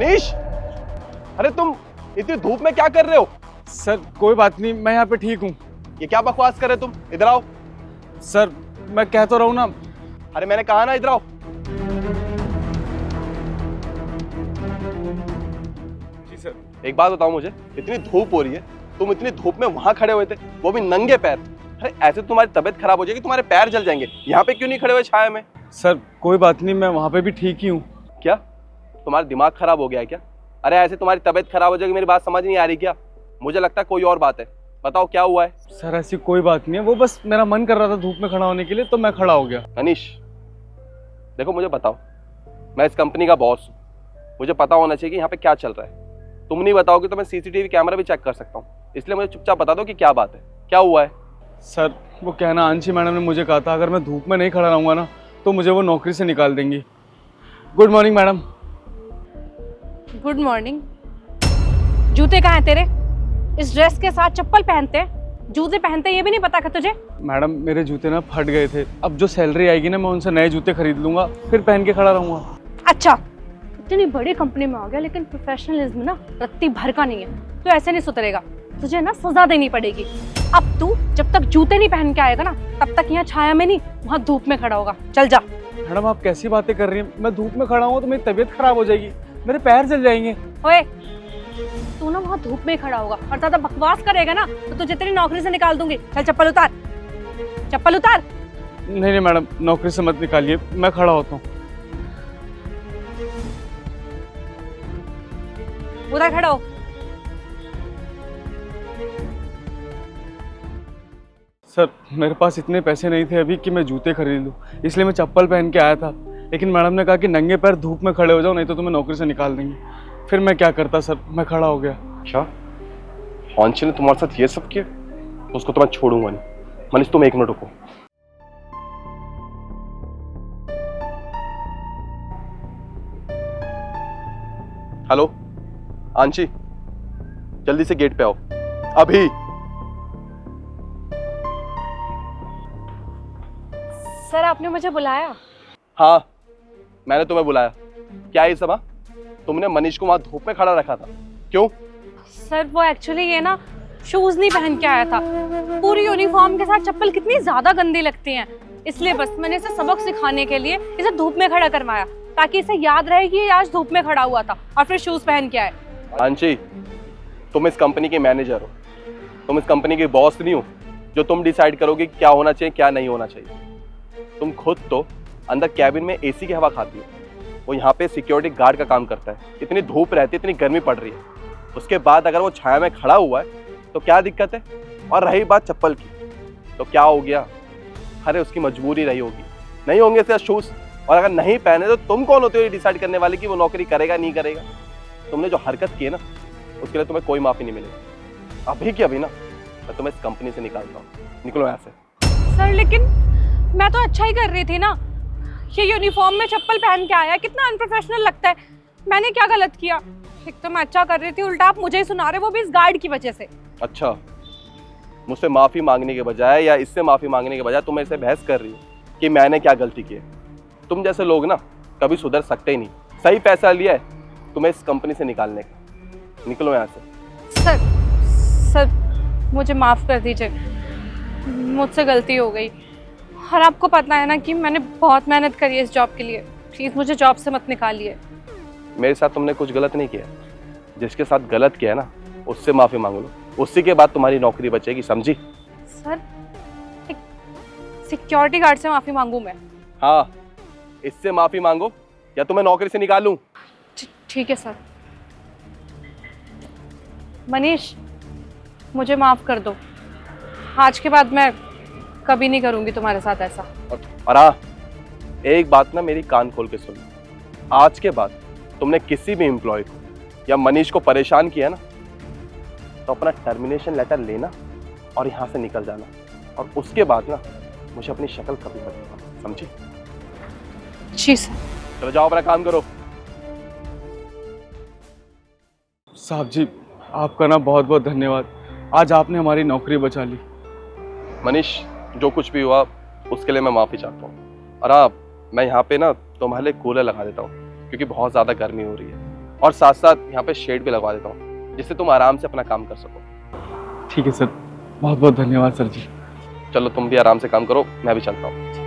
मनीष, अरे तुम इतनी धूप में क्या कर रहे हो? सर कोई बात नहीं, मैं यहाँ पे ठीक हूँ। ये क्या बकवास कर रहे हो तुम? इधर आओ। सर मैं कह तो रहा हूँ ना। अरे मैंने कहा ना इधर आओ। जी सर। एक बात बताओ मुझे, इतनी धूप हो रही है, तुम इतनी धूप में वहां खड़े हुए थे, वो भी नंगे पैर। अरे ऐसे तुम्हारी तबीयत खराब हो जाएगी, तुम्हारे पैर जल जाएंगे। यहाँ पे क्यों नहीं खड़े हुए छाया में? सर कोई बात नहीं, मैं वहाँ पे भी ठीक ही हूँ। क्या तुम्हारा दिमाग खराब हो गया है क्या? अरे ऐसे तुम्हारी तबीयत खराब हो जाएगी, मेरी बात समझ नहीं आ रही क्या? मुझे लगता है कोई और बात है। बताओ क्या हुआ है? सर ऐसी कोई बात नहीं है, वो बस मेरा मन कर रहा था धूप में खड़ा होने के लिए, तो मैं खड़ा हो गया। अनीश देखो, मुझे बताओ, मैं इस कंपनी का बॉस हूँ, मुझे पता होना चाहिए कि यहाँ पे क्या चल रहा है। तुम नहीं बताओगे तो मैं सीसीटीवी कैमरा भी चेक कर सकता हूँ, इसलिए मुझे चुपचाप बता दो कि क्या बात है, क्या हुआ है। सर वो कहना, आंशी मैडम ने मुझे कहा था अगर मैं धूप में नहीं खड़ा रहूँगा ना तो मुझे वो नौकरी से निकाल देंगी। Good morning madam. Good morning. जूते कहाँ हैं तेरे? इस ड्रेस के साथ चप्पल पहनते हैं, जूते पहनते हैं, ये भी नहीं पता क्या तुझे? मैडम मेरे जूते ना फट गए थे, अब जो सैलरी आएगी ना मैं उनसे नए जूते खरीद लूंगा, फिर पहन के खड़ा रहूंगा। अच्छा, इतनी बड़ी कंपनी में आ गया लेकिन प्रोफेशनलिज्म ना रत्ती भर का नहीं है। तो ऐसे नहीं सुधरेगा, तुझे ना सजा देनी पड़ेगी। अब तू जब तक जूते नहीं पहन के आएगा ना तब तक यहाँ छाया में नहीं, वहाँ धूप में खड़ा होगा। चल जा। मैडम आप कैसी बातें कर रही हैं? मैं धूप में खड़ा हूँ तो मेरी तबीयत खराब हो जाएगी, मेरे पैर जल जाएंगे। ओए, तू ना वहाँ धूप में खड़ा होगा और ज्यादा बकवास करेगा ना तो तुझे तेरी नौकरी से निकाल दूंगी। चल चप्पल उतार, चप्पल उतार। नहीं मैडम, नौकरी से मत निकालिए, मैं खड़ा होता हूँ। उधर खड़ा हो। सर मेरे पास इतने पैसे नहीं थे अभी कि मैं जूते खरीद लूँ, इसलिए मैं चप्पल पहन के आया था, लेकिन मैडम ने कहा कि नंगे पैर धूप में खड़े हो जाओ नहीं तो तुम्हें नौकरी से निकाल देंगे। फिर मैं क्या करता सर, मैं खड़ा हो गया। क्या आंशी ने तुम्हारे साथ ये सब किया? उसको तो मैं छोड़ूंगा नहीं। मनीष तुम एक मिनट रुको। हेलो आंशी, जल्दी से गेट पे आओ अभी। सर आपने मुझे बुलाया? हाँ मैंने तुम्हें बुलाया। क्या ये सब? हाँ? तुमने मनीष को वहां धूप में खड़ा रखा था, क्यों? सर वो एक्चुअली ये ना शूज नहीं पहन के आया था, पूरी यूनिफॉर्म के साथ चप्पल कितनी ज्यादा गंदी लगती हैं, इसलिए बस मैंने इसे सबक सिखाने के लिए इसे धूप में खड़ा करवाया ताकि इसे याद रहे कि ये आज धूप में खड़ा हुआ था और फिर शूज पहन के आए। आंशी तुम इस कंपनी के मैनेजर हो, तुम इस कंपनी के बॉस नहीं हो जो तुम डिसाइड करोगे क्या होना चाहिए क्या नहीं होना चाहिए। तुम खुद तो अंदर कैबिन में एसी की हवा खाती हो, वो यहाँ पे सिक्योरिटी गार्ड का काम करता है। इतनी धूप रहती है, इतनी गर्मी पड़ रही है, उसके बाद अगर वो छाया में खड़ा हुआ है तो क्या दिक्कत है? और रही बात चप्पल की, तो क्या हो गया? अरे उसकी मजबूरी रही होगी, नहीं होंगे इसके शूज, और अगर नहीं पहने तो तुम कौन होते हो ये डिसाइड करने वाले कि वो नौकरी करेगा नहीं करेगा? तुमने जो हरकत की है ना उसके लिए तुम्हें कोई माफी नहीं मिलेगी। अभी की अभी ना मैं तुम्हें इस कंपनी से निकालता हूँ, निकलो यहाँ से। सर लेकिन मैं तो अच्छा ही कर रही थी ना, ये यूनिफॉर्म में चप्पल पहन के आया, कितना अनप्रोफेशनल लगता है। मैंने क्या गलत किया? एक तो मैं अच्छा कर रही थी, उल्टा आप मुझे ही सुना रहे, वो भी इस गार्ड की वजह से। अच्छा, मुझसे माफी मांगने के बजाय या इससे माफी मांगने के बजाय तुम ऐसे बहस कर रही हो कि मैंने क्या गलती की है। तुम जैसे लोग ना कभी सुधर सकते ही नहीं। सही फैसला लिया है तुम्हें इस कंपनी से निकालने का, निकलो यहाँ से। सर मुझे माफ कर दीजिए, मुझसे गलती हो गई, और आपको पता है ना कि मैंने बहुत मेहनत करी है इस जॉब के लिए, प्लीज मुझे जॉब से मत निकालिए। मेरे साथ तुमने कुछ गलत नहीं किया, जिसके साथ गलत किया है ना उससे माफी मांग लो, उसी के बाद तुम्हारी नौकरी बचेगी, समझी? सर एक सिक्योरिटी गार्ड से माफी मांगू मैं? हाँ, इससे माफी मांगो या तुम्हें नौकरी से निकाल लूं। ठीक है सर। मनीष मुझे माफ कर दो, आज के बाद मैं कभी नहीं करूंगी तुम्हारे साथ ऐसा। और हाँ, एक बात ना मेरी कान खोल के सुन, आज के बाद तुमने किसी भी एम्प्लॉय को या मनीष को परेशान किया ना तो अपना टर्मिनेशन लेटर लेना और यहाँ से निकल जाना, और उसके बाद ना मुझे अपनी शक्ल कभी मत दिखाना, समझी? जी सर। चलो जाओ अपना काम करो। साहब जी आपका ना बहुत बहुत धन्यवाद, आज आपने हमारी नौकरी बचा ली। मनीष जो कुछ भी हुआ उसके लिए मैं माफ़ी चाहता हूँ, और हाँ मैं यहाँ पे ना तुम्हारे लिए कूलर लगा देता हूँ क्योंकि बहुत ज़्यादा गर्मी हो रही है। और साथ साथ यहाँ पे शेड भी लगवा देता हूँ जिससे तुम आराम से अपना काम कर सको। ठीक है सर, बहुत बहुत धन्यवाद सर जी। चलो तुम भी आराम से काम करो, मैं भी चलता हूँ।